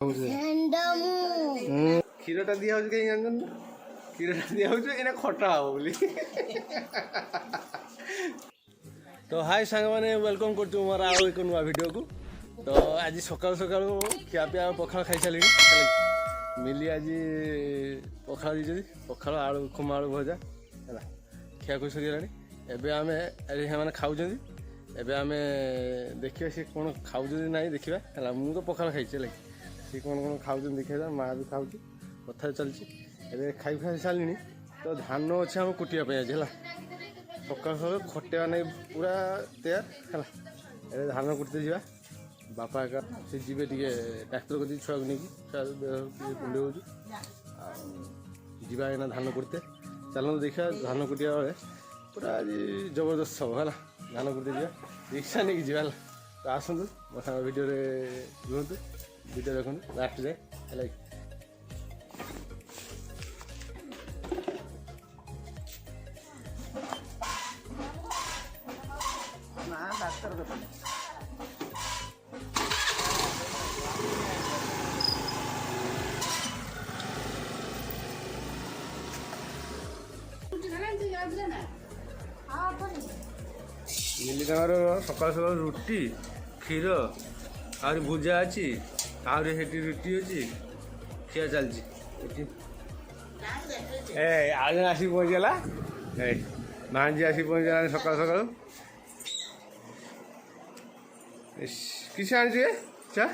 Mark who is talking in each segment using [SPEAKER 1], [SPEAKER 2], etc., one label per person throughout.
[SPEAKER 1] କ୍ଷୀରଟା ଦିଆହଉଛି କାହିଁକି ଜାଣିଛନ୍ତି ନା? କ୍ଷୀରଟା ଦିଆହଉଛି ଏଇନା ଖଟା ହବ ବୋଲି। ତ ହାଇ ସାଙ୍ଗମାନେ ୱେଲକମ୍ କରୁଛୁ ମୋର ଆଉ ଏକ ନୂଆ ଭିଡ଼ିଓକୁ। ତ ଆଜି ସକାଳୁ ସକାଳୁ ଖିଆପିଆ ପଖାଳ ଖାଇସାରିଲିଣି। ମିଲି ଆଜି ପଖାଳ ଦେଇଛନ୍ତି, ପଖାଳ ଆଳୁ ଖୁମା ଆଳୁ ଭଜା ହେଲା, ଖିଆଖୁଇ ସରିଗଲାଣି। ଏବେ ଆମେ ସେମାନେ ଖାଉଛନ୍ତି, ଏବେ ଆମେ ଦେଖିବା ସେ କ'ଣ ଖାଉଛନ୍ତି ନାହିଁ ଦେଖିବା ହେଲା। ମୁଁ ତ ପଖାଳ ଖାଇଛି ହେଲା, ସେ କ'ଣ ଖାଉଛନ୍ତି ଦେଖିବା। ମାଆ ବି ଖାଉଛି, କଥା ଚାଲିଛି। ଏବେ ଖାଇ ସାରିଲିଣି। ତ ଧାନ ଅଛି ଆମେ କୁଟିବା ପାଇଁ ଆଜି ହେଲା, ସକାଳୁ ସକାଳୁ ଖଟିବା ନେଇ ପୁରା ତେୟାର ହେଲା। ଏବେ ଧାନ କୁଟିତେ ଯିବା। ବାପା ଏକା ସେ ଯିବେ ଟିକେ ଟ୍ରାକ୍ଟର କରିକି ଛୁଆକୁ ନେଇକି, ଛୁଆ ଦେହ ଟିକେ କୁଣ୍ଡେଇ ହେଉଛି। ଆଉ ଯିବା ଏଇନା ଧାନ କୁଟିତେ। ଚାଲନ୍ତୁ ଦେଖିବା ଧାନ କୁଟିବା ବେଳେ ପୁରା ଆଜି ଜବରଦସ୍ତ ହେବ ହେଲା। ଧାନ କୁଟିତେ ଯିବା, ରିକ୍ସା ନେଇକି ଯିବା ହେଲା। ତ ଆସନ୍ତୁ ମୋ ସାଙ୍ଗ ଭିଡ଼ିଓରେ ରୁହନ୍ତୁ, ଭିଡ଼ିଓ ଦେଖନ୍ତୁ ଲାଷ୍ଟ ଯାଏ ହେଲା। ମିଲି ତାଙ୍କର ସକାଳୁ ସକାଳୁ ରୁଟି କ୍ଷୀର ଆହୁରି ଭୁଜା ଅଛି, ଆହୁରି ସେଠି ରୁଟି ଅଛି, ଖିଆ ଚାଲିଛି ଏଠି। ଆଉ ଜଣେ ଆସିକି ପହଞ୍ଚିଗଲା, ଭାଣିଜୀ ଆସିକି ପହଞ୍ଚିଗଲାଣି ସକାଳୁ ସକାଳୁ। କିଛି ଆଣିଛୁ ଚା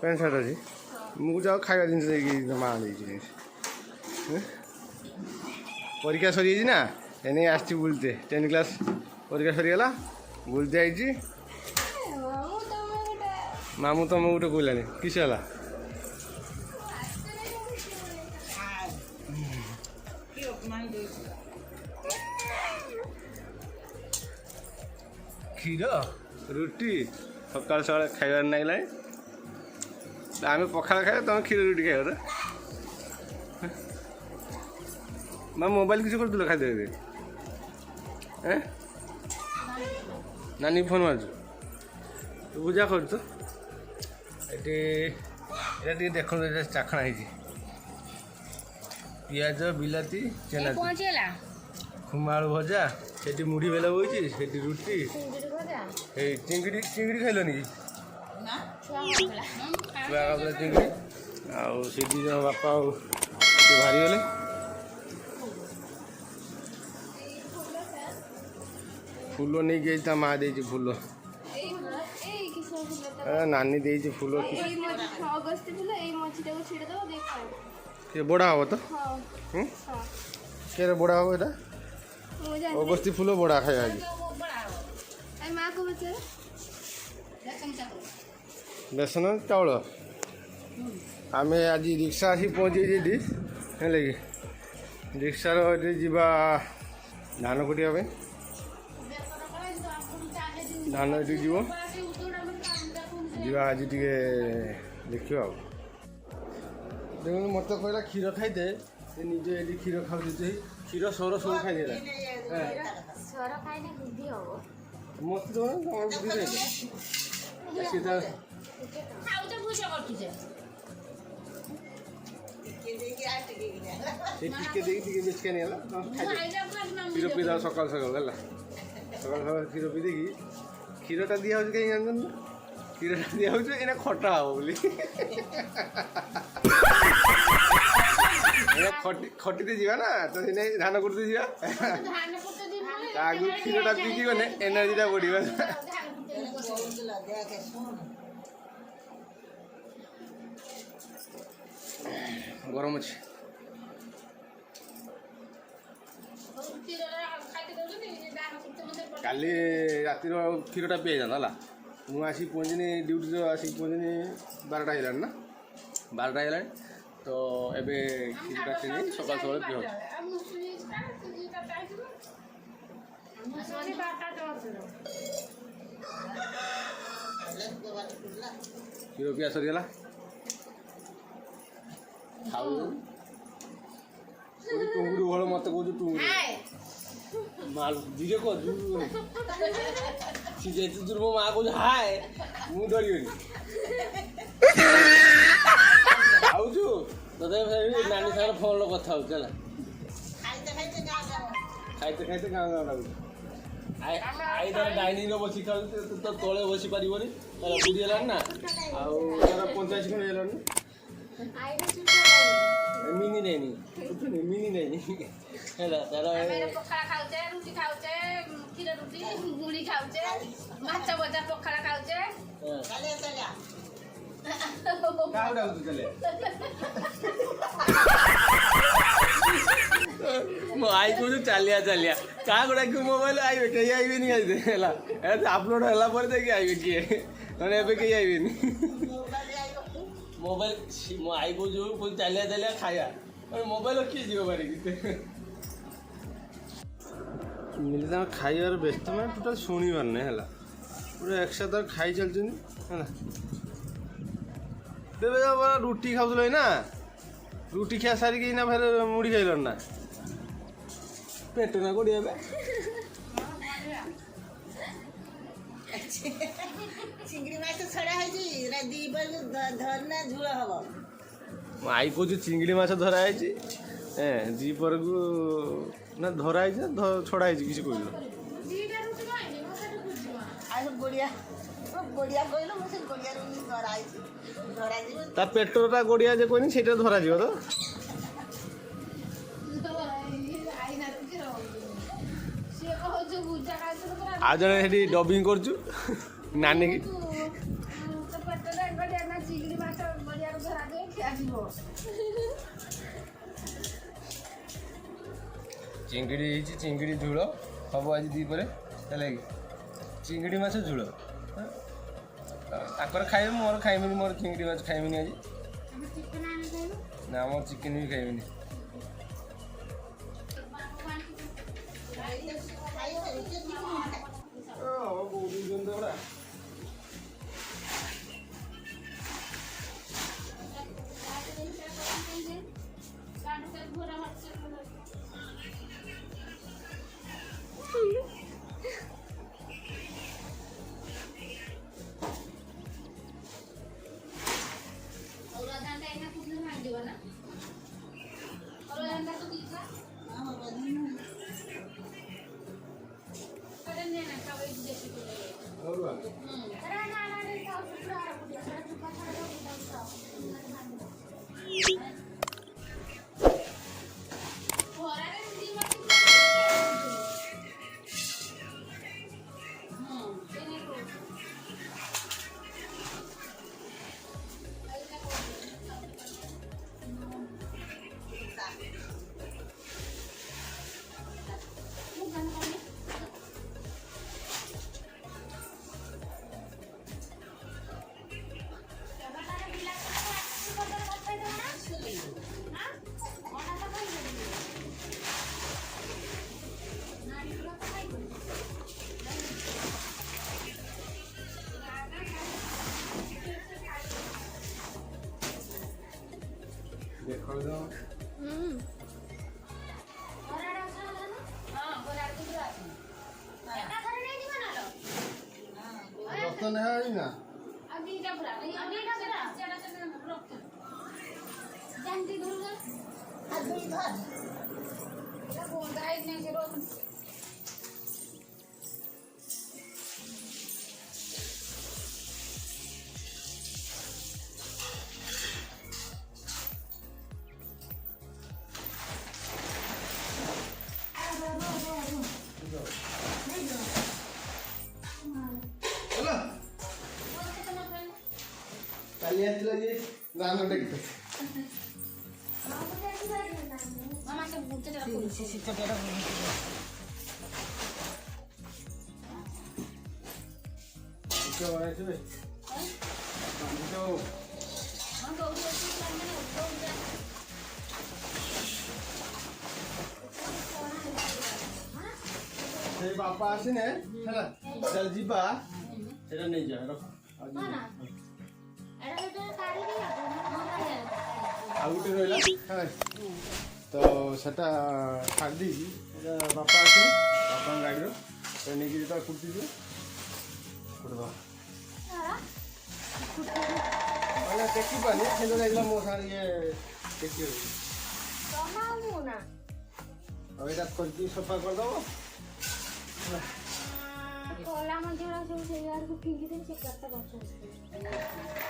[SPEAKER 1] ପ୍ୟାଣ୍ଟ ସାର୍ଟ ଅଛି। ମୁଁ ଯାଉ ଖାଇବା ଜିନିଷ ଦେଇକି ମା ଦେଇଛି। ପରୀକ୍ଷା ସରିଯାଇଛି ନା, ଏନେ ଆସିଛି ବୁଲିତେ। 10th କ୍ଲାସ୍ ପରୀକ୍ଷା ସରିଗଲା, ବୁଲିତେ ଆଇଛି। ମାମୁଁ ତମକୁ ଗୋଟେ କହିଲାଣି, କିସ ହେଲା? କ୍ଷୀର ରୁଟି ସକାଳୁ ସକାଳେ ଖାଇବାର ନାଗିଲାଣି। ଆମେ ପଖାଳ ଖାଇବା, ତମେ କ୍ଷୀର ରୁଟି ଖାଇବ ତ? ମା ମୋବାଇଲ କିଛି କରୁଥିଲ ଖାଇଦେବେ? ନାନୀ ଫୋନ୍ ମାରୁଛୁ, ତୁ ପୂଜା କରୁଛୁ। ଏଠି ଏଇଟା ଟିକେ ଦେଖନ୍ତୁ, ଏଇଟା ଚାଖଣା ହେଇଛି। ପିଆଜ ବିଲାତି ଚେନା ଖୁମା ଆଳୁ ଭଜା, ସେଠି ମୁଢ଼ି ବେଲ ବଇଛି, ସେଠି ରୁଟି, ଏଇ ଚିଙ୍ଗିଡ଼ି ଖାଇଲନି କି? ଛୁଆ ଖାଉଥିଲା ଚିଙ୍ଗିଡ଼ି। ଆଉ ସେ ଦୁଇ ଜଣ ବାପା ଆଉ ସେ ବାହାରିଗଲେ। ଫୁଲ ନେଇକି ଯାଇଛି, ତା ମା ଦେଇଛି ଫୁଲ। ନାନୀ ଦେଇଛି ଫୁଲ। ବଡ଼ା ହବ ତ? କେରେ ବଡ଼ା ହବ ଏଇଟା? ଅଗସ୍ତି ଫୁଲ ବଡ଼ା ଖାଇବା ଆଜି। ବେସନ ଚାଉଳ। ଆମେ ଆଜି ରିକ୍ସା ଆସି ପହଞ୍ଚିଯାଇଛି ଏଠି ହେଲା କି। ରିକ୍ସାର ଏଠି ଯିବା ଧାନ କୁଟିବା ପାଇଁ। ଧାନ ଏଠି ଯିବ, ଯିବା ଆଜି ଟିକେ ଦେଖିବା ଆଉ। ଦେଖନ୍ତୁ ମୋତେ କହିଲା କ୍ଷୀର ଖାଇଦେ, ସେ ନିଜେ ଏଠି କ୍ଷୀର ଖାଉଛି। କ୍ଷୀର ସର ସବୁ ଖାଇଦେଲା। ମୋତେ ଦଉନ ତମର ବୁଦ୍ଧି ଦେଲେ ସେ ଟିକେ ଦେଇକି ଟିକେ ବେଶୀ ନେଇଗଲା। କ୍ଷୀର ପିଇଦେବା ସକାଳୁ ସକାଳୁ ହେଲା। ସକାଳୁ ସକାଳୁ କ୍ଷୀର ପିଇ ଦେଇକି, କ୍ଷୀରଟା ଦିଆହେଉଛି କାହିଁକି ଜାଣିଛନ୍ତି ନା? କ୍ଷୀରଟା ଦିଆହେଉଛି ଏଇନା ଖଟା ହବ ବୋଲି। ଖଟିତେ ଯିବା ନା, ତ ସେନେ ଧାନ କୁଟିତେ ଯିବା। ଆଗରୁ କ୍ଷୀରଟା ପିଇକି ଗଲେ ଏନର୍ଜିଟା ବଢ଼ିବ। ଗରମ ଅଛି। କାଲି ରାତିର କ୍ଷୀରଟା ପିଇଯାଇଥାନ୍ତା ହେଲା। ମୁଁ ଆସିକି ପହଞ୍ଚିନି ଡ୍ୟୁଟିରେ, ଆସିକି ପହଞ୍ଚିନି 12ଟା ହେଇଗଲାଣି ନା, 12ଟା ହେଇଗଲାଣି। ତ ଏବେ କ୍ଷୀରଟା କିଣି ସକାଳୁ ସକାଳୁ ପିଉଛି। କ୍ଷୀର ପିଆ ସରିଗଲା। ଖାଉ ଟୁଙ୍ଗୁଡ଼ି ଭଲ, ମୋତେ କହୁଛୁ ଟୁଙ୍ଗୁଡ଼ି ମାଲ ଧୀରେ କହ। ସିଏ ଯେତେ ଦୂର ମୋ ମା କହୁଛି ହାଏ, ମୁଁ ଡରିଗଲି। କଥା ହଉଛି ହେଲା ଖାଇତେ ଖାଇତେ ଗାଁ ଗାଁ ଲାଗୁଛି ଆଇ ତାର ଡାଇନିଂରେ ବସି ଖାଉଛି ତ ତଳେ ବସି ପାରିବନି ତାର ବୁଢ଼ୀ ହେଲାଣି ନା ଆଉ ତାର 85 ଖଣ୍ଡେ ହେଲାଣି ମିନି ନେଇନି ମିନି ନେଇନି ହେଲା ତାର
[SPEAKER 2] ପଖାଳ ଖାଉଛେ ରୁଟି ଖାଉଛେ କ୍ଷୀର ରୁଟି ଗୁଳି ଖାଉଛେ ମାଛ ଭଜା ପଖାଳ ଖାଉଛେ
[SPEAKER 1] କାହାକୁ ଡାକୁଛୁ ଚାଲେ ମୋ ଆଇ କହୁଛୁ ଚାଲିଆ ଚାଲିଆ କାହାକୁ ଡାକିବୁ ମୋବାଇଲ ଆଇବେ କେହି ଆଇବେନି ଆଇବେ ହେଲା ଆପଲୋଡ ହେଲା ପରେ ଯାଇକି ଆଇବେ କିଏ ନହେଲେ ଏବେ କେହି ଆଇବେନି ମୋବାଇଲ ମୋ ଆଇ କହୁଛୁ ଚାଲିଆ ଚାଲିଆ ଖାଇବା ମୋବାଇଲ କିଏ ଯିବ ପାରିକି ମିଳି ତାଙ୍କ ଖାଇବାର ବ୍ୟସ୍ତ ମାନେ ଟୋଟାଲ ଶୁଣିବାର ନାହିଁ ହେଲା ପୁରା ଏକସାଥ ଖାଇ ଚାଲିଛନ୍ତି ହେଲା ଏବେ ରୁଟି ଖାଉଥିଲ ନା ରୁଟି ଖିଆ ସାରିକି ନା ଫେରେ ମୁଢ଼ି ଖାଇଲଣି ନା ପେଟ ନା କୋଡ଼ି ଏବେ
[SPEAKER 3] ଚିଙ୍ଗିଡ଼ି ମାଛ ଛଡ଼ା ହେଇଛି ଧରନା ଝୋଳ ହବ
[SPEAKER 1] ଆଇ କହୁଛି ଚିଙ୍ଗିଡ଼ି ମାଛ ଧରା ହେଇଛି ଦ୍ୱିପହରକୁ ନା ଧରା ହେଇଛି ନା ଛଡ଼ା ହେଇଛି କିଛି କହିଲ
[SPEAKER 3] ଆଉ ଗୋଡ଼ିଆ ଗୋଡ଼ିଆ କହିଲ ମୁଁ ସେ ଗୋଡ଼ିଆରୁ ଧରା ହେଇଛି ଧରାଯିବ
[SPEAKER 1] ତା ପେଟଟା ଗୋଡ଼ିଆ ଯେ କହିନି ସେଇଟା ଧରାଯିବ ତ ଆଉ ଜଣେ ସେଠି ଡବିଂ କରୁଛୁ ନାନୀକି ଚିଙ୍ଗିଡ଼ି ହେଇଛି ଚିଙ୍ଗିଡ଼ି ଝୋଳ ହବ ଆଜି ଦ୍ୱିପହରେ ହେଲା କି ଚିଙ୍ଗିଡ଼ି ମାଛ ଝୋଳ ତାଙ୍କର ଖାଇବେ ମୋର ଖାଇବିନି ମୋର ଚିଙ୍ଗିଡ଼ି ମାଛ ଖାଇବିନି ଆଜି ନା ମୋର ଚିକେନ୍ ବି ଖାଇବିନି କାଲି ଆସିଥିଲା ଯେ ରାମ ଦେଖ ସେ ବାପା ଆସିନେ ହେଲା ଚାଲ ଯିବା ସେଟା ନେଇଯା ରଖ ଆଉ ଗୋଟେ ରହିଲା ତ ସେଟା ଛାଡ଼ି ଦେଇଛି ଏଇଟା ବାପା ଆସିବେ ବାପାଙ୍କ ଗାଡ଼ିର ସେ ନେଇକି ଯେତେବେଳେ କୁଟିଯିବ କୁଟିଦେବା ଟେକି ପାନି ସେ ଯାଇଥିଲା ମୋ ସାଙ୍ଗରେ ଇଏ ଟେକି अब ये खोल सफा करदेव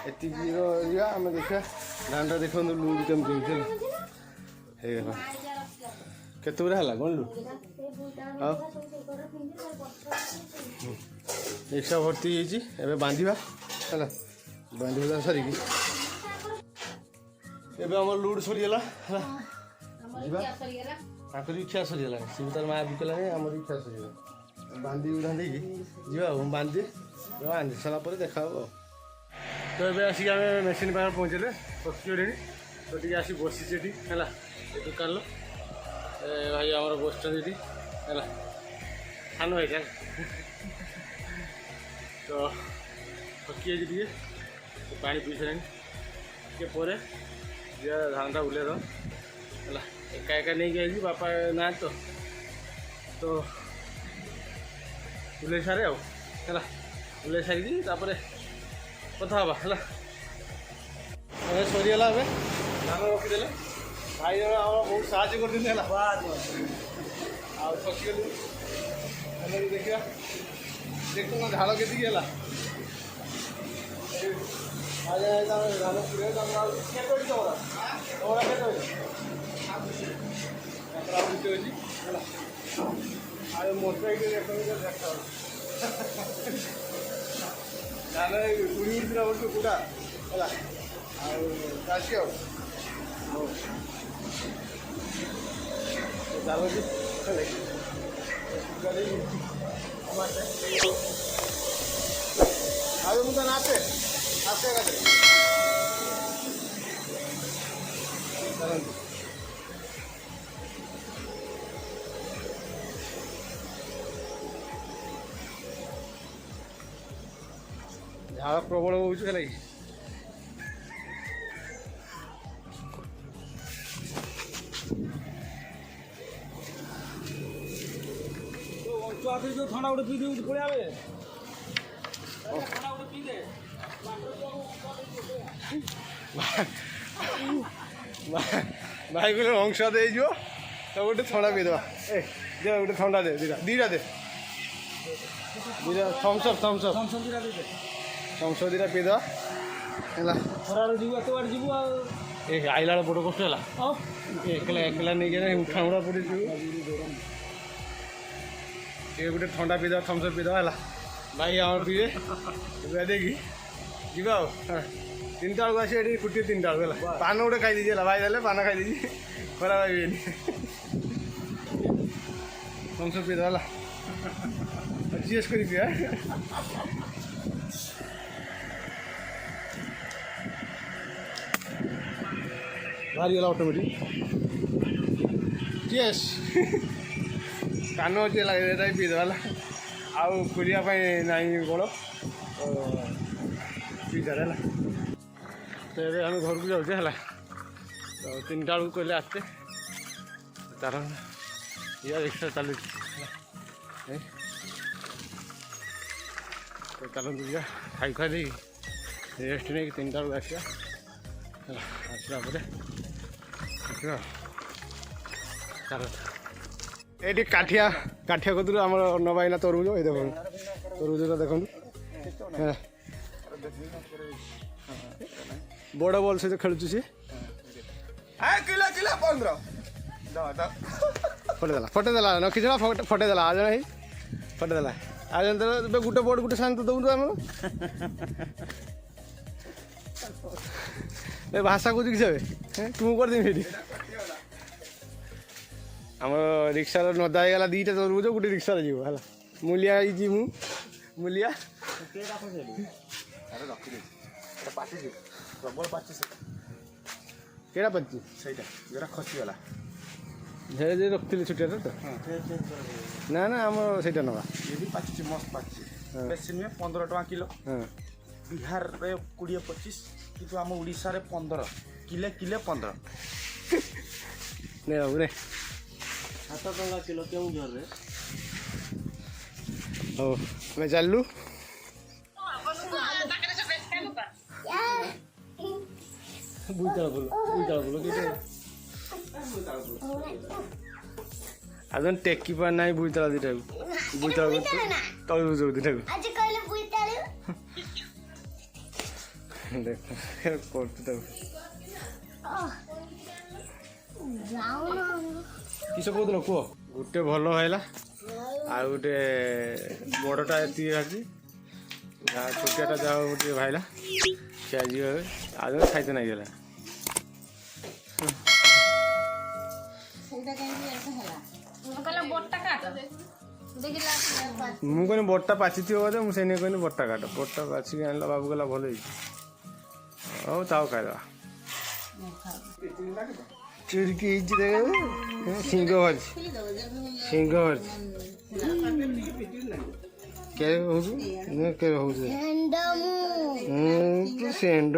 [SPEAKER 1] एतिक आम देखा धान देखो लुंड केमती केते गुरा है कौन लु रिक्शा भर्ती होती बांधा है बांधा सारी एवं आम लुड सरीगला इच्छा सरीगला सी तार माँ बिकला आमर इच्छा सरीगला बांधी बुधा जा बांधी बांधी सारापर देखा तो ये आसिक आम मेसीन पाखे पहुँचले पक्षी तो टी आसी बसीचे है दुकान भाई आम बसुँच है सान भाई तो थकी टे पा पी सारे टे धान टा बुले है एका एका नहीं गई बापा ना तो बुले सारे है बुले सारी कथा हाँ है सरीगला धान रखीदे भाई जन बहुत साहय कर थकीगलु देखा देख झाड़ के धान पुरे मोटा धान उड़ी उड़ीला बोलते कूटा है आसी मुझे नाचे आते झाड़ प्रबल हो जो थंडा गोटे पी दे पड़े भाई कहले अंश दे तो गोटे थंडा पीद ए दे गोटे थंडा दे दीटा दे दीटा थम्सअप दीटा पीद है आईला बड़ कष्ट है एकला नहीं उठा उड़ा पड़ी ये गोटे ठंडा पीद थम्सअप पीद है भाई आम पीबे देखी जा 3टा बेलू आसी फुटी 3टा बेलू पान गोटे खाई दीजिए भाई देले पान खाई दीजिए खराब भाई थम्सअप पीद है जीएस कर बाहरी गला ऑटोमेटिक जीएस कान अच्छे लगे पीदेला आउ खोलियापाई नहीं बड़ पीदार है तो ये आम घर को जाऊे है तो 3टा बेलू कहले आसते तार या रिक्शा चलू तो चलते जा खाई खाई दे रेस्ट नहीं 3टा बेलू आसा आसला ये काठिया काठिया कतु आम नबाइना तरबुज ये देख तरबुजा देखो बड़ बल सहित खेलुची सी किलो 15 फटेदेला नखीदेला फटेदेला आज नहीं फटेदेला आज गोटे बोर्ड गोटे शांत दौर आम ए भाषा को देखी तुम कर देवी आम रिक्शा नदा होगा 2टा तरबुज गोटे रिक्शा जीव है मूलिया मूलिया प्रबल पाची केड़ा पाची सहीटा जरा खसीगला झे रखी छुटिया तो ना ना आम सहीटा नवा ये भी पाची मस्त पाची बेसिन में 15 टका किलो बिहार रे 20-25 किंतु आम उड़ीसा रे 15 किले 15 नहीं बाबू रे 7 टका किलो क्यों जोर रे ओ मैं चलू बुईतला बोलो कि ଆଦନ ଟେକି ପାର ନାହିଁ ବୁଇତାଳ ଦିଟାକୁ ବୁଇତାଳ ତଳକୁ ଯାଉ ଦିଟାକୁ ଦେଖ କରୁଛୁ ତାକୁ କିସ କହୁଥିଲ କୁହ ଗୋଟେ ଭଲ ହେଲା ଆଉ ଗୋଟେ ବଡ଼ଟା ଏତିକି ଅଛି ଛୋଟିଆଟା ଯାହା ଟିକେ ଭାଇଲା ଖିଆ ଯିବ ଆଉ ଖାଇତେ ନାଗିଗଲା ମୁଁ କହିନି ବଡ଼ଟା ପାଚିଥିବ ବୋଧେ ମୁଁ ସେଇ ନେଇ କହିନି ବଡ଼ଟା କାଟ ବଡ଼ଟା ବାଛିକି ଆଣିଲା ବାବୁ କହିଲା ଭଲ ହେଇଛି ହଉ ତାও ଖାଇଦେବା ଚୁରିକି ହେଇଛି ଦେଖ ସିଂହ ବାହାରିଛି ସିଂହ ବାହାରିଛି କେବେ ହଉଛୁ କେବେ ହଉଛୁ ତୁ ସେଣ୍ଡ